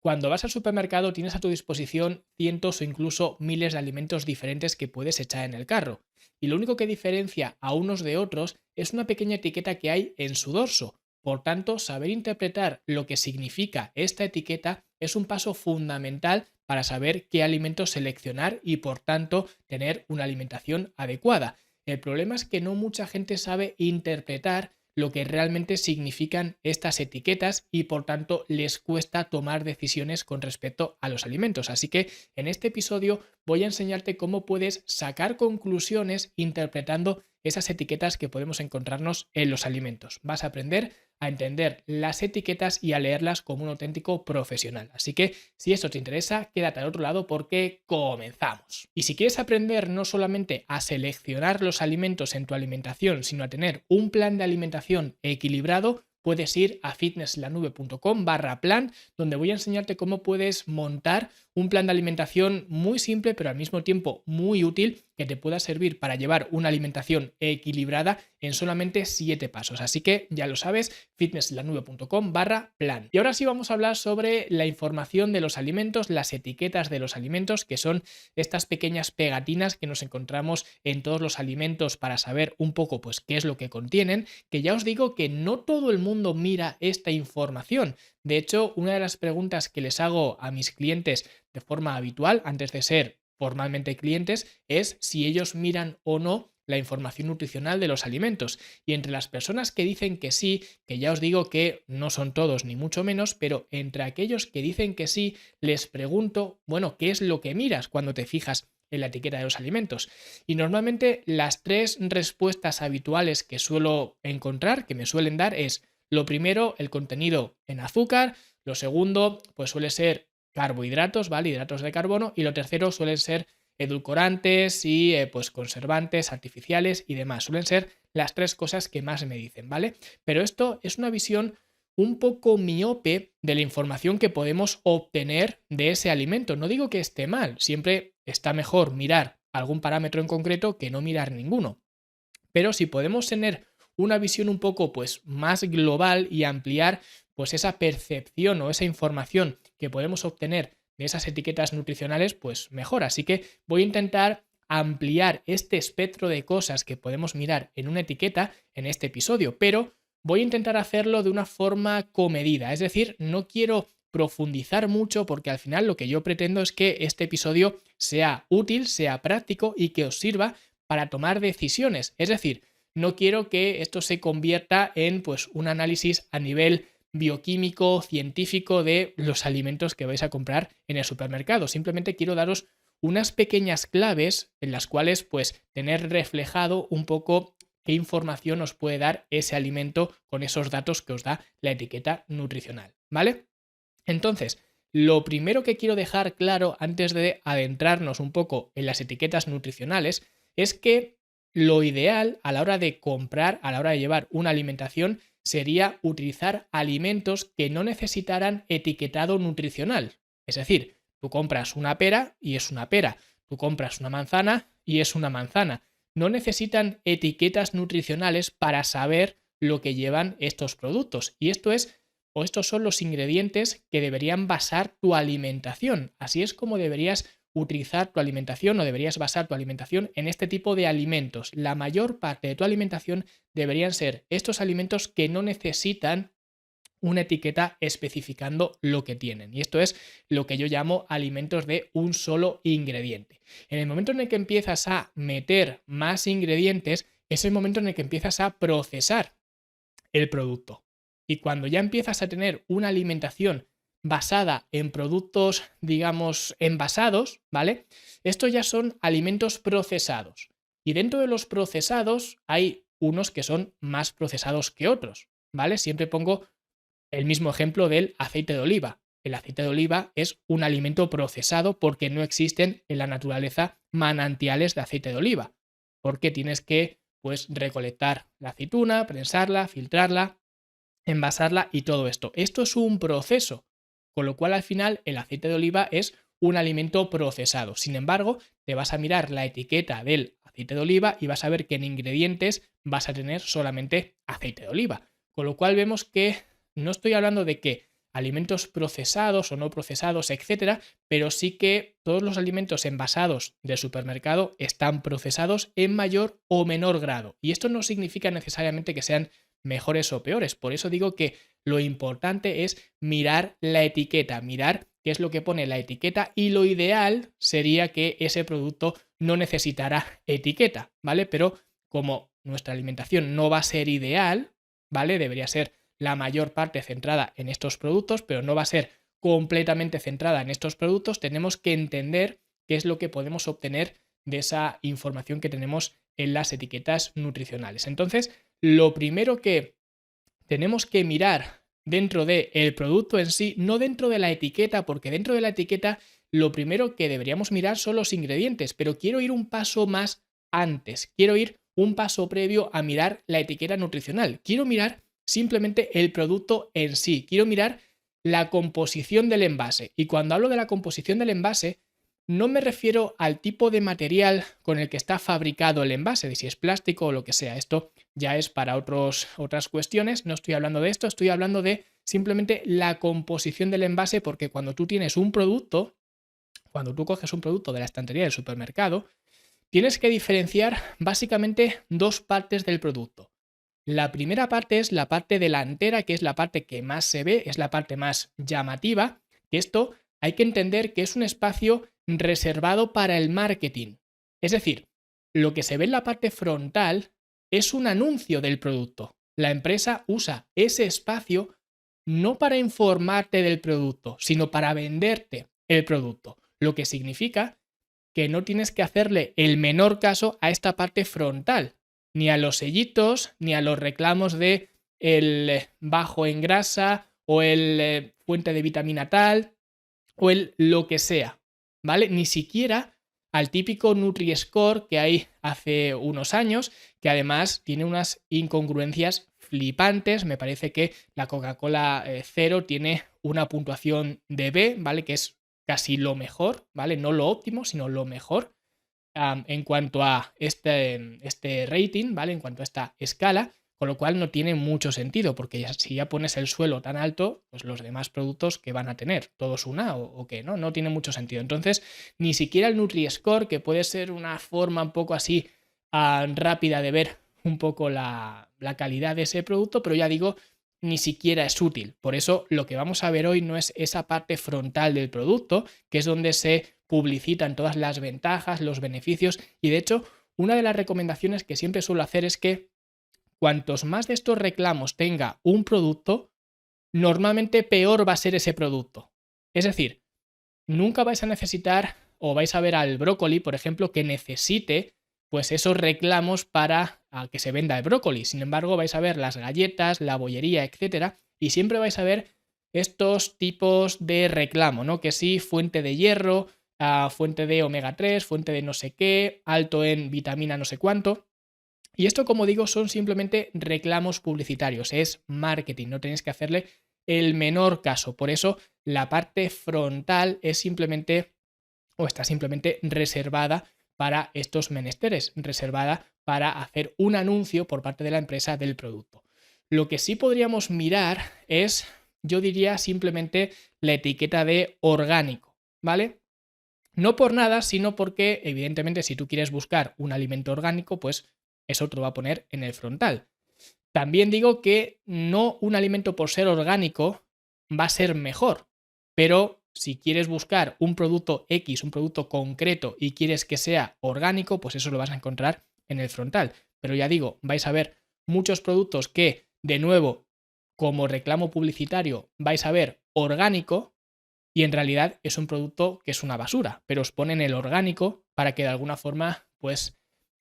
Cuando vas al supermercado tienes a tu disposición cientos o incluso miles de alimentos diferentes que puedes echar en el carro. Y lo único que diferencia a unos de otros es una pequeña etiqueta que hay en su dorso. Por tanto, saber interpretar lo que significa esta etiqueta es un paso fundamental para saber qué alimentos seleccionar y por tanto tener una alimentación adecuada. El problema es que no mucha gente sabe interpretar lo que realmente significan estas etiquetas y por tanto les cuesta tomar decisiones con respecto a los alimentos. Así que en este episodio voy a enseñarte cómo puedes sacar conclusiones interpretando esas etiquetas que podemos encontrarnos en los alimentos. Vas a aprender a entender las etiquetas y a leerlas como un auténtico profesional. Así que si esto te interesa, quédate al otro lado porque comenzamos. Y si quieres aprender no solamente a seleccionar los alimentos en tu alimentación, sino a tener un plan de alimentación equilibrado, puedes ir a fitnesslanube.com/plan, donde voy a enseñarte cómo puedes montar un plan de alimentación muy simple, pero al mismo tiempo muy útil, que te pueda servir para llevar una alimentación equilibrada en solamente 7 pasos. Así que ya lo sabes, fitnesslanube.com/plan. Y ahora sí vamos a hablar sobre la información de los alimentos, las etiquetas de los alimentos, que son estas pequeñas pegatinas que nos encontramos en todos los alimentos para saber un poco pues qué es lo que contienen, que ya os digo que no todo el mundo mira esta información. De hecho, una de las preguntas que les hago a mis clientes de forma habitual, antes de ser formalmente clientes, es si ellos miran o no la información nutricional de los alimentos. Y entre las personas que dicen que sí, que ya os digo que no son todos ni mucho menos, pero entre aquellos que dicen que sí, les pregunto, bueno, ¿qué es lo que miras cuando te fijas en la etiqueta de los alimentos? Y normalmente las 3 respuestas habituales que suelo encontrar, que me suelen dar, es: lo primero, el contenido en azúcar; lo segundo, pues suele ser carbohidratos, ¿vale? Hidratos de carbono; y lo tercero suelen ser edulcorantes y pues conservantes artificiales y demás. Suelen ser las 3 cosas que más me dicen, ¿vale? Pero esto es una visión un poco miope de la información que podemos obtener de ese alimento. No digo que esté mal, siempre está mejor mirar algún parámetro en concreto que no mirar ninguno. Pero si podemos tener una visión un poco pues más global y ampliar pues esa percepción o esa información que podemos obtener de esas etiquetas nutricionales, pues mejor. Así que voy a intentar ampliar este espectro de cosas que podemos mirar en una etiqueta en este episodio, pero voy a intentar hacerlo de una forma comedida. Es decir, no quiero profundizar mucho porque al final lo que yo pretendo es que este episodio sea útil, sea práctico y que os sirva para tomar decisiones. Es decir, no quiero que esto se convierta en pues un análisis a nivel bioquímico, científico de los alimentos que vais a comprar en el supermercado. Simplemente quiero daros unas pequeñas claves en las cuales pues tener reflejado un poco qué información os puede dar ese alimento con esos datos que os da la etiqueta nutricional, ¿vale? Entonces, lo primero que quiero dejar claro antes de adentrarnos un poco en las etiquetas nutricionales es que lo ideal a la hora de comprar, a la hora de llevar una alimentación, sería utilizar alimentos que no necesitaran etiquetado nutricional. Es decir, tú compras una pera y es una pera, tú compras una manzana y es una manzana. No necesitan etiquetas nutricionales para saber lo que llevan estos productos. Y estos son los ingredientes que deberían basar tu alimentación. Así es como deberías utilizar tu alimentación o deberías basar tu alimentación en este tipo de alimentos. La mayor parte de tu alimentación deberían ser estos alimentos que no necesitan una etiqueta especificando lo que tienen. Y esto es lo que yo llamo alimentos de un solo ingrediente. En el momento en el que empiezas a meter más ingredientes, es el momento en el que empiezas a procesar el producto. Y cuando ya empiezas a tener una alimentación basada en productos, digamos, envasados, ¿vale? Estos ya son alimentos procesados. Y dentro de los procesados hay unos que son más procesados que otros, ¿vale? Siempre pongo el mismo ejemplo del aceite de oliva. El aceite de oliva es un alimento procesado porque no existen en la naturaleza manantiales de aceite de oliva. Porque tienes que, pues, recolectar la aceituna, prensarla, filtrarla, envasarla y todo esto. Esto es un proceso, con lo cual al final el aceite de oliva es un alimento procesado. Sin embargo, te vas a mirar la etiqueta del aceite de oliva y vas a ver que en ingredientes vas a tener solamente aceite de oliva. Con lo cual vemos que no estoy hablando de que alimentos procesados o no procesados, etcétera, pero sí que todos los alimentos envasados del supermercado están procesados en mayor o menor grado. Y esto no significa necesariamente que sean mejores o peores. Por eso digo que lo importante es mirar la etiqueta, mirar qué es lo que pone la etiqueta, y lo ideal sería que ese producto no necesitara etiqueta, ¿vale? Pero como nuestra alimentación no va a ser ideal, ¿vale? Debería ser la mayor parte centrada en estos productos, pero no va a ser completamente centrada en estos productos. Tenemos que entender qué es lo que podemos obtener de esa información que tenemos en las etiquetas nutricionales. Entonces, lo primero que tenemos que mirar dentro del producto en sí, no dentro de la etiqueta, porque dentro de la etiqueta lo primero que deberíamos mirar son los ingredientes, pero quiero ir un paso más antes, quiero ir un paso previo a mirar la etiqueta nutricional, quiero mirar simplemente el producto en sí, quiero mirar la composición del envase. Y cuando hablo de la composición del envase, no me refiero al tipo de material con el que está fabricado el envase, de si es plástico o lo que sea. Esto ya es para otras cuestiones. No estoy hablando de esto, estoy hablando de simplemente la composición del envase, porque cuando tú tienes un producto, cuando tú coges un producto de la estantería del supermercado, tienes que diferenciar básicamente dos partes del producto. La primera parte es la parte delantera, que es la parte que más se ve, es la parte más llamativa, que esto hay que entender que es un espacio reservado para el marketing. Es decir, lo que se ve en la parte frontal es un anuncio del producto. La empresa usa ese espacio no para informarte del producto, sino para venderte el producto, lo que significa que no tienes que hacerle el menor caso a esta parte frontal, ni a los sellitos, ni a los reclamos de el bajo en grasa o el fuente de vitamina tal o el lo que sea, ¿vale? Ni siquiera al típico Nutri-Score que hay hace unos años, que además tiene unas incongruencias flipantes. Me parece que la Coca-Cola Cero tiene una puntuación de B, ¿vale? Que es casi lo mejor, ¿vale? No lo óptimo, sino lo mejor en cuanto a este rating, ¿vale? En cuanto a esta escala, con lo cual no tiene mucho sentido, porque si ya pones el suelo tan alto, pues los demás productos que van a tener, todos una o qué, ¿no? No tiene mucho sentido. Entonces, ni siquiera el Nutri-Score, que puede ser una forma un poco así rápida de ver un poco la calidad de ese producto, pero ya digo, ni siquiera es útil. Por eso lo que vamos a ver hoy no es esa parte frontal del producto, que es donde se publicitan todas las ventajas, los beneficios, y de hecho, una de las recomendaciones que siempre suelo hacer es que cuantos más de estos reclamos tenga un producto, normalmente peor va a ser ese producto. Es decir, nunca vais a necesitar o vais a ver al brócoli, por ejemplo, que necesite pues esos reclamos para que se venda el brócoli. Sin embargo, vais a ver las galletas, la bollería, etcétera, y siempre vais a ver estos tipos de reclamo, ¿no? Que sí, fuente de hierro, fuente de omega 3, fuente de no sé qué, alto en vitamina no sé cuánto. Y esto, como digo, son simplemente reclamos publicitarios, es marketing, no tenéis que hacerle el menor caso. Por eso la parte frontal es simplemente o está simplemente reservada para estos menesteres, reservada para hacer un anuncio por parte de la empresa del producto. Lo que sí podríamos mirar es, yo diría simplemente la etiqueta de orgánico, ¿vale? No por nada, sino porque evidentemente si tú quieres buscar un alimento orgánico, pues eso te lo va a poner en el frontal. También digo que no un alimento por ser orgánico va a ser mejor, pero si quieres buscar un producto X, un producto concreto y quieres que sea orgánico, pues eso lo vas a encontrar en el frontal. Pero ya digo, vais a ver muchos productos que, de nuevo, como reclamo publicitario, vais a ver orgánico y en realidad es un producto que es una basura, pero os ponen el orgánico para que de alguna forma, pues,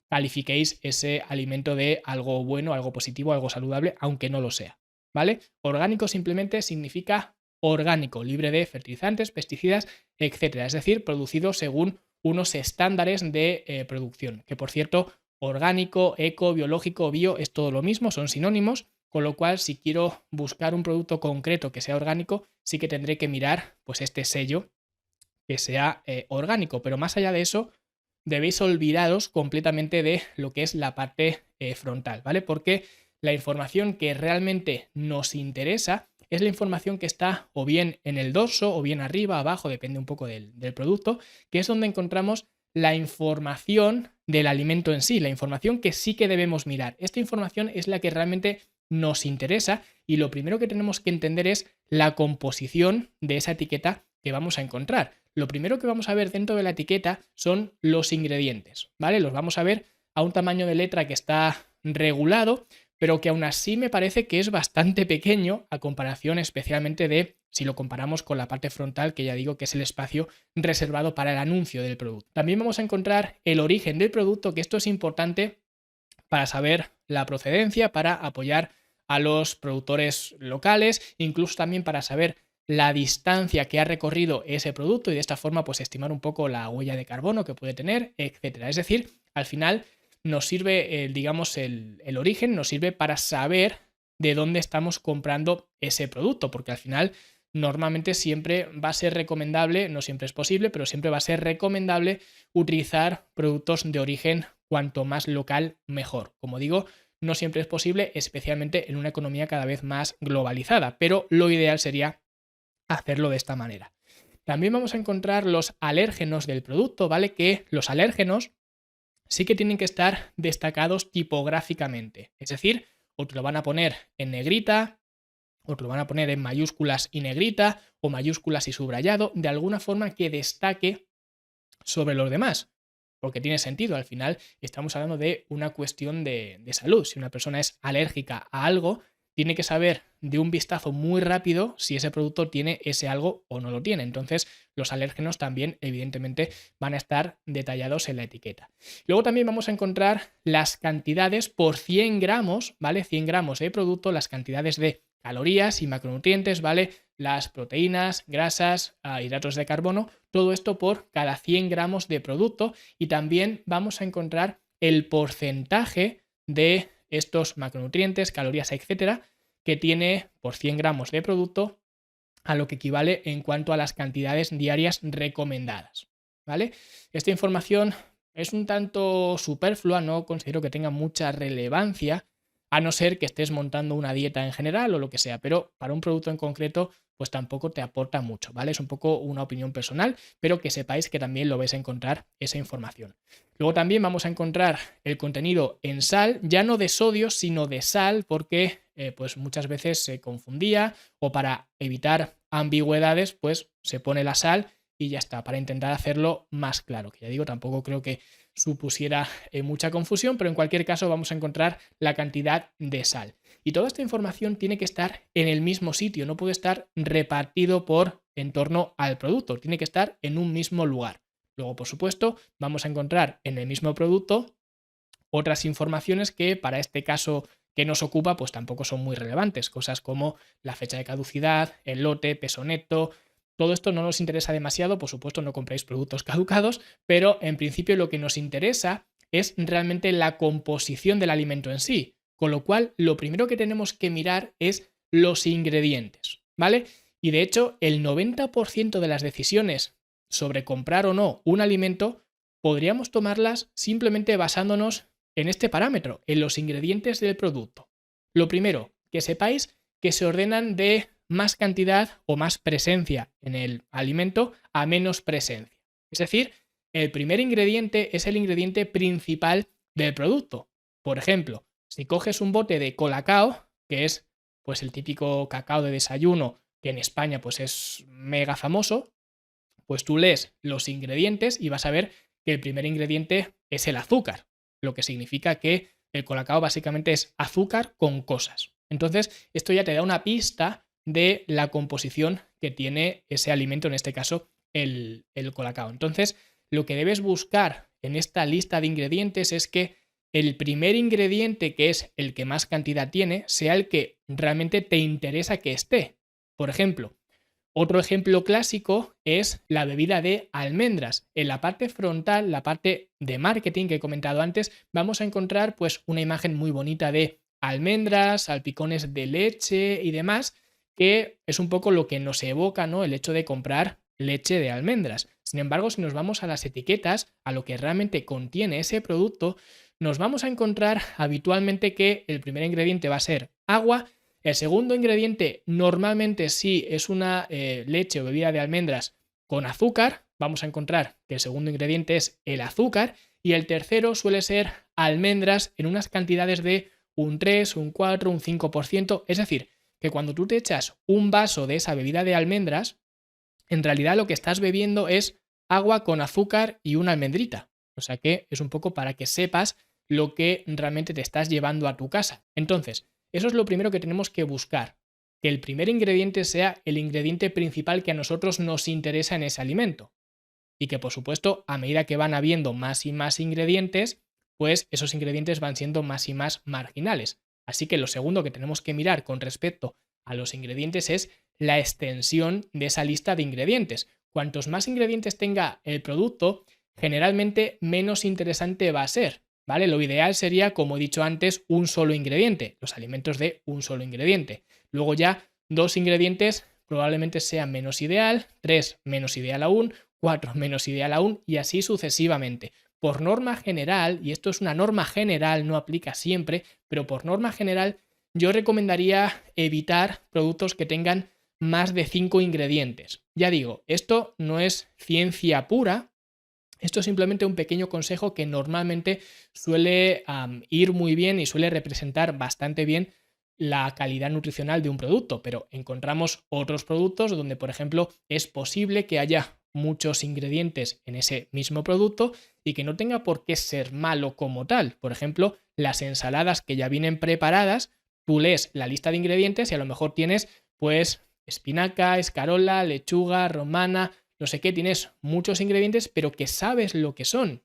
califiquéis ese alimento de algo bueno, algo positivo, algo saludable, aunque no lo sea, ¿vale? Orgánico simplemente significa orgánico, libre de fertilizantes, pesticidas, etcétera. Es decir, producido según unos estándares de producción. Que por cierto, orgánico, eco, biológico, bio es todo lo mismo, son sinónimos. Con lo cual, si quiero buscar un producto concreto que sea orgánico, sí que tendré que mirar pues este sello que sea orgánico. Pero más allá de eso, debéis olvidaros completamente de lo que es la parte frontal, ¿vale? Porque la información que realmente nos interesa es la información que está o bien en el dorso o bien arriba, abajo, depende un poco del producto, que es donde encontramos la información del alimento en sí, la información que sí que debemos mirar. Esta información es la que realmente nos interesa y lo primero que tenemos que entender es la composición de esa etiqueta que vamos a encontrar. Lo primero que vamos a ver dentro de la etiqueta son los ingredientes, ¿vale? Los vamos a ver a un tamaño de letra que está regulado, pero que aún así me parece que es bastante pequeño a comparación especialmente de si lo comparamos con la parte frontal, que ya digo que es el espacio reservado para el anuncio del producto. También vamos a encontrar el origen del producto, que esto es importante para saber la procedencia, para apoyar a los productores locales, incluso también para saber la distancia que ha recorrido ese producto y de esta forma pues estimar un poco la huella de carbono que puede tener, etcétera. Es decir, al final nos sirve, digamos, el origen, nos sirve para saber de dónde estamos comprando ese producto, porque al final normalmente siempre va a ser recomendable, no siempre es posible, pero siempre va a ser recomendable utilizar productos de origen cuanto más local mejor. Como digo, no siempre es posible, especialmente en una economía cada vez más globalizada, pero lo ideal sería hacerlo de esta manera. También vamos a encontrar los alérgenos del producto, ¿vale? Que los alérgenos sí que tienen que estar destacados tipográficamente. Es decir, o te lo van a poner en negrita, o te lo van a poner en mayúsculas y negrita, o mayúsculas y subrayado, de alguna forma que destaque sobre los demás. Porque tiene sentido, al final estamos hablando de una cuestión de salud. Si una persona es alérgica a algo, tiene que saber de un vistazo muy rápido si ese producto tiene ese algo o no lo tiene. Entonces, los alérgenos también, evidentemente, van a estar detallados en la etiqueta. Luego también vamos a encontrar las cantidades por 100 gramos, ¿vale? 100 gramos de producto, las cantidades de calorías y macronutrientes, ¿vale? Las proteínas, grasas, hidratos de carbono, todo esto por cada 100 gramos de producto y también vamos a encontrar el porcentaje de estos macronutrientes, calorías, etcétera, que tiene por 100 gramos de producto a lo que equivale en cuanto a las cantidades diarias recomendadas, ¿vale? Esta información es un tanto superflua, no considero que tenga mucha relevancia, a no ser que estés montando una dieta en general o lo que sea, pero para un producto en concreto pues tampoco te aporta mucho, ¿vale? Es un poco una opinión personal, pero que sepáis que también lo vais a encontrar esa información. Luego también vamos a encontrar el contenido en sal, ya no de sodio, sino de sal, porque pues muchas veces se confundía o para evitar ambigüedades, pues se pone la sal y ya está, para intentar hacerlo más claro, que ya digo, tampoco creo que supusiera mucha confusión, pero en cualquier caso vamos a encontrar la cantidad de sal. Y toda esta información tiene que estar en el mismo sitio, no puede estar repartido por en torno al producto, tiene que estar en un mismo lugar. Luego, por supuesto, vamos a encontrar en el mismo producto otras informaciones que para este caso que nos ocupa pues tampoco son muy relevantes, cosas como la fecha de caducidad, el lote, peso neto. Todo esto no nos interesa demasiado, por supuesto no compréis productos caducados, pero en principio lo que nos interesa es realmente la composición del alimento en sí, con lo cual lo primero que tenemos que mirar es los ingredientes, ¿vale? Y de hecho el 90% de las decisiones sobre comprar o no un alimento podríamos tomarlas simplemente basándonos en este parámetro, en los ingredientes del producto. Lo primero, que sepáis que se ordenan de más cantidad o más presencia en el alimento a menos presencia. Es decir, el primer ingrediente es el ingrediente principal del producto. Por ejemplo, si coges un bote de Colacao, que es pues el típico cacao de desayuno que en España pues es mega famoso, pues tú lees los ingredientes y vas a ver que el primer ingrediente es el azúcar, lo que significa que el Colacao básicamente es azúcar con cosas. Entonces, esto ya te da una pista de la composición que tiene ese alimento, en este caso el Colacao. Entonces, lo que debes buscar en esta lista de ingredientes es que el primer ingrediente, que es el que más cantidad tiene, sea el que realmente te interesa que esté. Por ejemplo, otro ejemplo clásico es la bebida de almendras. En la parte frontal, la parte de marketing que he comentado antes, vamos a encontrar pues una imagen muy bonita de almendras, salpicones de leche y demás, que es un poco lo que nos evoca, ¿no? El hecho de comprar leche de almendras. Sin embargo, si nos vamos a las etiquetas, a lo que realmente contiene ese producto, nos vamos a encontrar habitualmente que el primer ingrediente va a ser agua, El segundo ingrediente normalmente sí es una leche o bebida de almendras con azúcar. Vamos a encontrar que el segundo ingrediente es el azúcar y el tercero suele ser almendras en unas cantidades de un 3, un 4, un 5%. Es decir, que cuando tú te echas un vaso de esa bebida de almendras, en realidad lo que estás bebiendo es agua con azúcar y una almendrita. O sea que es un poco para que sepas lo que realmente te estás llevando a tu casa. Entonces, eso es lo primero que tenemos que buscar, que el primer ingrediente sea el ingrediente principal que a nosotros nos interesa en ese alimento. Y que por supuesto, a medida que van habiendo más y más ingredientes, pues esos ingredientes van siendo más y más marginales. Así que lo segundo que tenemos que mirar con respecto a los ingredientes es la extensión de esa lista de ingredientes. Cuantos más ingredientes tenga el producto, generalmente menos interesante va a ser, ¿vale? Lo ideal sería, como he dicho antes, un solo ingrediente, los alimentos de un solo ingrediente. Luego ya 2 ingredientes probablemente sea menos ideal, 3 menos ideal aún, 4 menos ideal aún y así sucesivamente. Por norma general, y esto es una norma general, no aplica siempre, pero por norma general yo recomendaría evitar productos que tengan más de 5 ingredientes. Ya digo, esto no es ciencia pura, esto es simplemente un pequeño consejo que normalmente suele ir muy bien y suele representar bastante bien la calidad nutricional de un producto, pero encontramos otros productos donde, por ejemplo, es posible que haya muchos ingredientes en ese mismo producto y que no tenga por qué ser malo como tal. Por ejemplo, las ensaladas que ya vienen preparadas, tú lees la lista de ingredientes y a lo mejor tienes pues espinaca, escarola, lechuga, romana, no sé qué, tienes muchos ingredientes, pero que sabes lo que son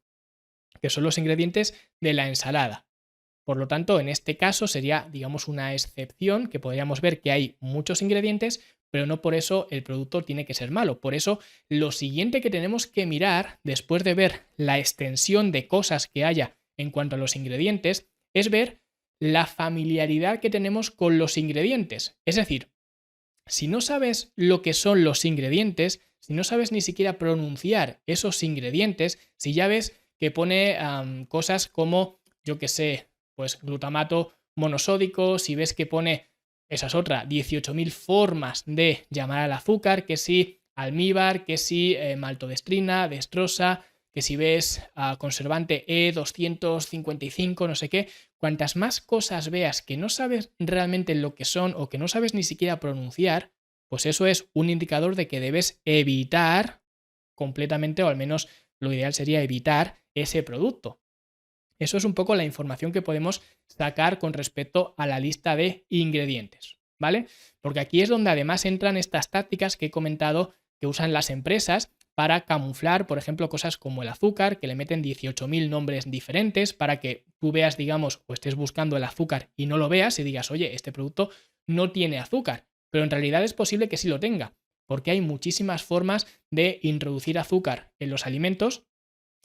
los ingredientes de la ensalada. Por lo tanto, en este caso sería, digamos, una excepción que podríamos ver que hay muchos ingredientes, pero no por eso el producto tiene que ser malo. Por eso, lo siguiente que tenemos que mirar, después de ver la extensión de cosas que haya en cuanto a los ingredientes, es ver la familiaridad que tenemos con los ingredientes. Es decir, si no sabes lo que son los ingredientes, si no sabes ni siquiera pronunciar esos ingredientes, si ya ves que pone cosas como, yo que sé, pues glutamato monosódico, si ves que pone, esa es otra, 18.000 formas de llamar al azúcar, que si almíbar, que si maltodestrina, destrosa, que si ves conservante E255, no sé qué, cuantas más cosas veas que no sabes realmente lo que son o que no sabes ni siquiera pronunciar, pues eso es un indicador de que debes evitar completamente, o al menos lo ideal sería evitar ese producto. Eso es un poco la información que podemos sacar con respecto a la lista de ingredientes, ¿vale? Porque aquí es donde además entran estas tácticas que he comentado que usan las empresas para camuflar, por ejemplo, cosas como el azúcar, que le meten 18.000 nombres diferentes para que tú veas, digamos, o estés buscando el azúcar y no lo veas y digas, oye, este producto no tiene azúcar, pero en realidad es posible que sí lo tenga, porque hay muchísimas formas de introducir azúcar en los alimentos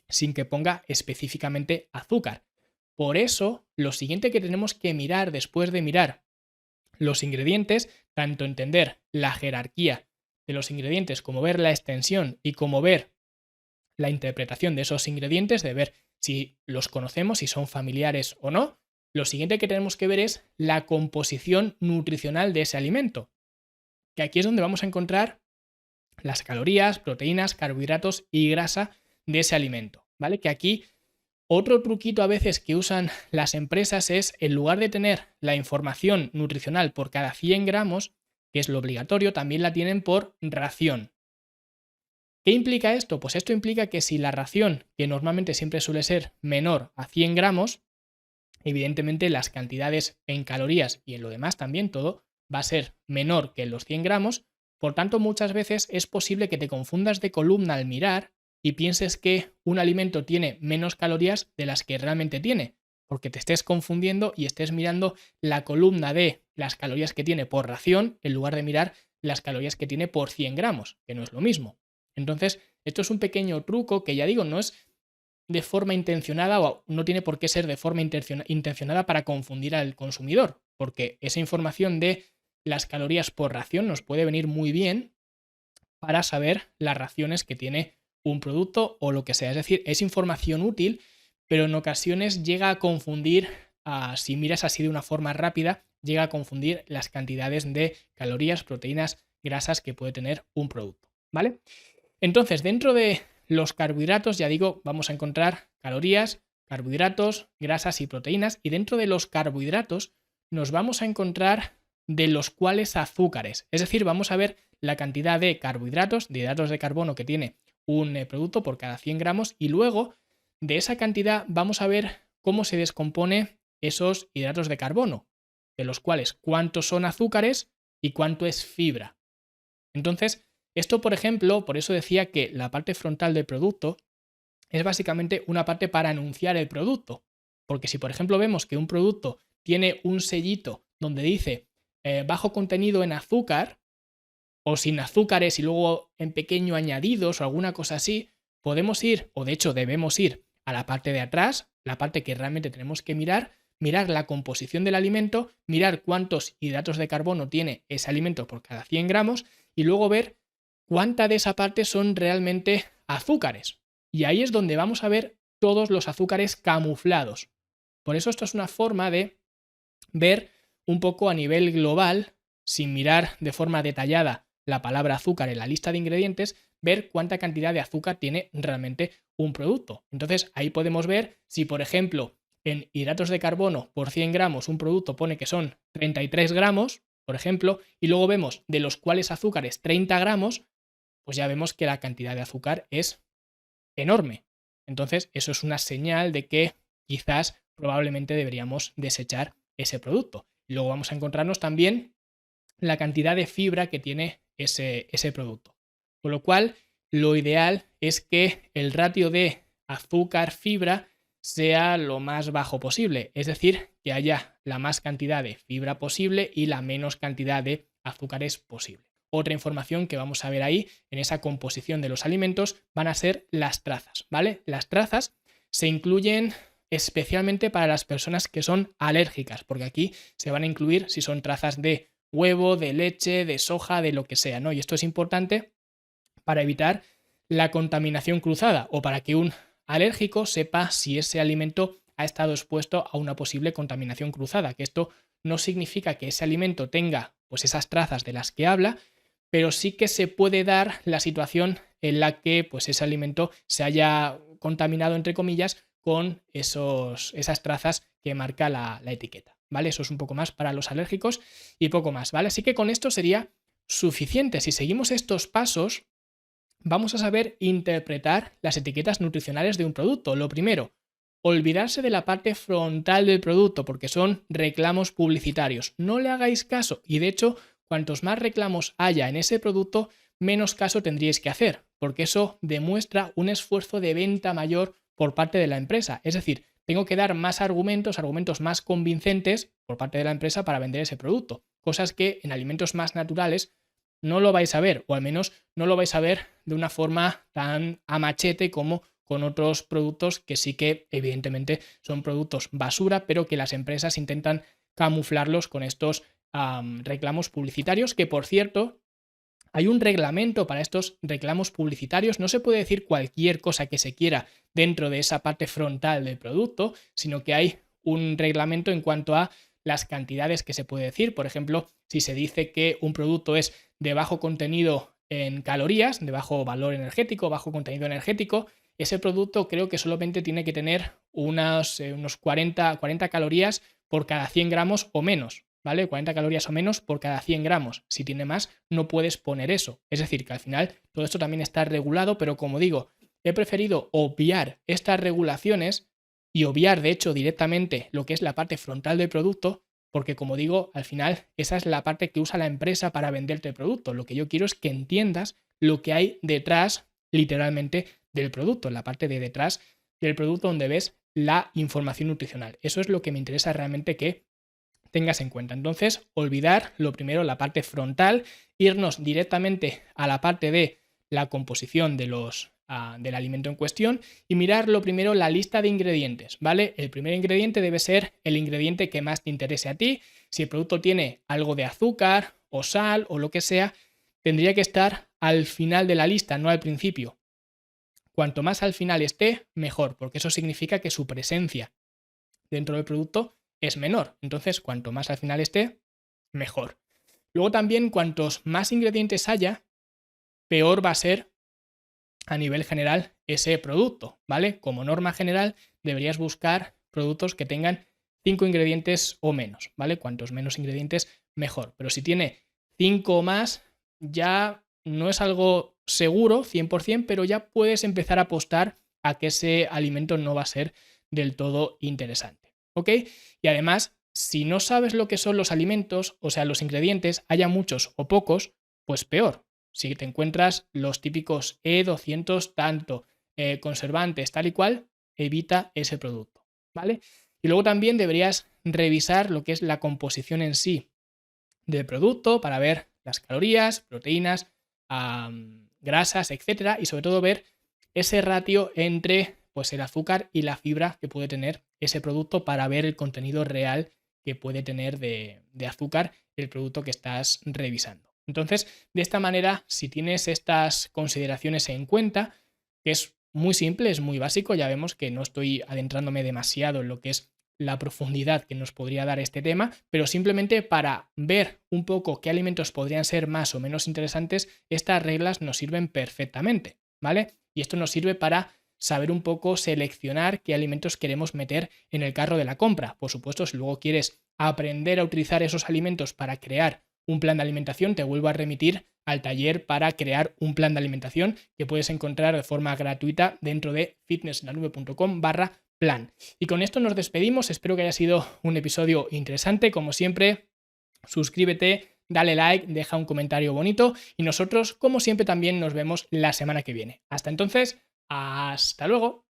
sin que ponga específicamente azúcar. Por eso, lo siguiente que tenemos que mirar después de mirar los ingredientes, tanto entender la jerarquía de los ingredientes como ver la extensión y como ver la interpretación de esos ingredientes, de ver si los conocemos, si son familiares o no, lo siguiente que tenemos que ver es la composición nutricional de ese alimento, que aquí es donde vamos a encontrar las calorías, proteínas, carbohidratos y grasa de ese alimento, ¿vale? Que aquí otro truquito a veces que usan las empresas es, en lugar de tener la información nutricional por cada 100 gramos, que es lo obligatorio, también la tienen por ración. ¿Qué implica esto? Pues esto implica que si la ración, que normalmente siempre suele ser menor a 100 gramos, evidentemente las cantidades en calorías y en lo demás también todo va a ser menor que los 100 gramos, por tanto muchas veces es posible que te confundas de columna al mirar y pienses que un alimento tiene menos calorías de las que realmente tiene, porque te estés confundiendo y estés mirando la columna de las calorías que tiene por ración en lugar de mirar las calorías que tiene por 100 gramos, que no es lo mismo. Entonces, esto es un pequeño truco que ya digo, no es de forma intencionada o no tiene por qué ser de forma intencionada para confundir al consumidor, porque esa información de las calorías por ración nos puede venir muy bien para saber las raciones que tiene un producto o lo que sea. Es decir, es información útil, pero en ocasiones llega a confundir, si miras así de una forma rápida, llega a confundir las cantidades de calorías, proteínas, grasas que puede tener un producto, ¿vale? Entonces, dentro de los carbohidratos, ya digo, vamos a encontrar calorías, carbohidratos, grasas y proteínas, y dentro de los carbohidratos nos vamos a encontrar de los cuales azúcares, es decir, vamos a ver la cantidad de carbohidratos, de hidratos de carbono que tiene un producto por cada 100 gramos, y luego de esa cantidad vamos a ver cómo se descompone esos hidratos de carbono, de los cuales cuántos son azúcares y cuánto es fibra. Entonces, esto, por ejemplo, por eso decía que la parte frontal del producto es básicamente una parte para anunciar el producto. Porque si, por ejemplo, vemos que un producto tiene un sellito donde dice bajo contenido en azúcar o sin azúcares y luego en pequeño añadidos o alguna cosa así, podemos ir, o de hecho debemos ir a la parte de atrás, la parte que realmente tenemos que mirar la composición del alimento, mirar cuántos hidratos de carbono tiene ese alimento por cada 100 gramos y luego ver cuánta de esa parte son realmente azúcares. Y ahí es donde vamos a ver todos los azúcares camuflados. Por eso esto es una forma de ver un poco a nivel global, sin mirar de forma detallada la palabra azúcar en la lista de ingredientes, ver cuánta cantidad de azúcar tiene realmente un producto. Entonces ahí podemos ver si, por ejemplo, en hidratos de carbono por 100 gramos un producto pone que son 33 gramos, por ejemplo, y luego vemos de los cuales azúcares 30 gramos, pues ya vemos que la cantidad de azúcar es enorme. Entonces eso es una señal de que quizás probablemente deberíamos desechar ese producto. Y luego vamos a encontrarnos también la cantidad de fibra que tiene ese producto. Con lo cual, lo ideal es que el ratio de azúcar-fibra sea lo más bajo posible, es decir, que haya la más cantidad de fibra posible y la menos cantidad de azúcares posible. Otra información que vamos a ver ahí en esa composición de los alimentos van a ser las trazas, ¿vale? Las trazas se incluyen especialmente para las personas que son alérgicas, porque aquí se van a incluir si son trazas de huevo, de leche, de soja, de lo que sea, ¿no? Y esto es importante para evitar la contaminación cruzada o para que un alérgico sepa si ese alimento ha estado expuesto a una posible contaminación cruzada, que esto no significa que ese alimento tenga pues esas trazas de las que habla, pero sí que se puede dar la situación en la que pues ese alimento se haya contaminado, entre comillas, con esas trazas que marca la etiqueta, ¿vale? Eso es un poco más para los alérgicos y poco más, ¿vale? Así que con esto sería suficiente. Si seguimos estos pasos, vamos a saber interpretar las etiquetas nutricionales de un producto. Lo primero, olvidarse de la parte frontal del producto porque son reclamos publicitarios. No le hagáis caso y de hecho, cuantos más reclamos haya en ese producto, menos caso tendríais que hacer, porque eso demuestra un esfuerzo de venta mayor por parte de la empresa. Es decir, tengo que dar más argumentos más convincentes por parte de la empresa para vender ese producto. Cosas que en alimentos más naturales no lo vais a ver, o al menos no lo vais a ver de una forma tan a machete como con otros productos que sí que evidentemente son productos basura, pero que las empresas intentan camuflarlos con estos reclamos publicitarios, que por cierto, hay un reglamento para estos reclamos publicitarios. No se puede decir cualquier cosa que se quiera dentro de esa parte frontal del producto, sino que hay un reglamento en cuanto a las cantidades que se puede decir. Por ejemplo, si se dice que un producto es de bajo contenido en calorías, de bajo valor energético, bajo contenido energético, ese producto creo que solamente tiene que tener unos 40 calorías por cada 100 gramos o menos, ¿vale? 40 calorías o menos por cada 100 gramos. Si tiene más, no puedes poner eso. Es decir, que al final todo esto también está regulado, pero como digo, he preferido obviar estas regulaciones y obviar, de hecho, directamente lo que es la parte frontal del producto, porque como digo, al final esa es la parte que usa la empresa para venderte el producto. Lo que yo quiero es que entiendas lo que hay detrás, literalmente, del producto, en la parte de detrás del producto donde ves la información nutricional. Eso es lo que me interesa realmente que tengas en cuenta. Entonces, olvidar lo primero la parte frontal, irnos directamente a la parte de la composición de del alimento en cuestión y mirar lo primero la lista de ingredientes, ¿vale? El primer ingrediente debe ser el ingrediente que más te interese a ti. Si el producto tiene algo de azúcar o sal o lo que sea, tendría que estar al final de la lista, no al principio. Cuanto más al final esté, mejor, porque eso significa que su presencia dentro del producto es menor. Entonces, cuanto más al final esté, mejor. Luego también, cuantos más ingredientes haya, peor va a ser a nivel general ese producto, ¿vale? Como norma general, deberías buscar productos que tengan 5 ingredientes o menos, ¿vale? Cuantos menos ingredientes, mejor. Pero si tiene 5 o más, ya no es algo seguro, 100%, pero ya puedes empezar a apostar a que ese alimento no va a ser del todo interesante, ¿ok? Y además, si no sabes lo que son los alimentos, o sea, los ingredientes, haya muchos o pocos, pues peor. Si te encuentras los típicos E200 tanto, conservantes, tal y cual, evita ese producto, ¿vale? Y luego también deberías revisar lo que es la composición en sí del producto para ver las calorías, proteínas, grasas, etcétera, y sobre todo ver ese ratio entre pues, el azúcar y la fibra que puede tener ese producto para ver el contenido real que puede tener de azúcar el producto que estás revisando. Entonces, de esta manera, si tienes estas consideraciones en cuenta, que es muy simple, es muy básico, ya vemos que no estoy adentrándome demasiado en lo que es la profundidad que nos podría dar este tema, pero simplemente para ver un poco qué alimentos podrían ser más o menos interesantes, estas reglas nos sirven perfectamente, ¿vale? Y esto nos sirve para saber un poco seleccionar qué alimentos queremos meter en el carro de la compra. Por supuesto, si luego quieres aprender a utilizar esos alimentos para crear un plan de alimentación, te vuelvo a remitir al taller para crear un plan de alimentación que puedes encontrar de forma gratuita dentro de fitnesslanube.com/plan. Y con esto nos despedimos, espero que haya sido un episodio interesante, como siempre, suscríbete, dale like, deja un comentario bonito y nosotros, como siempre, también nos vemos la semana que viene. Hasta entonces, hasta luego.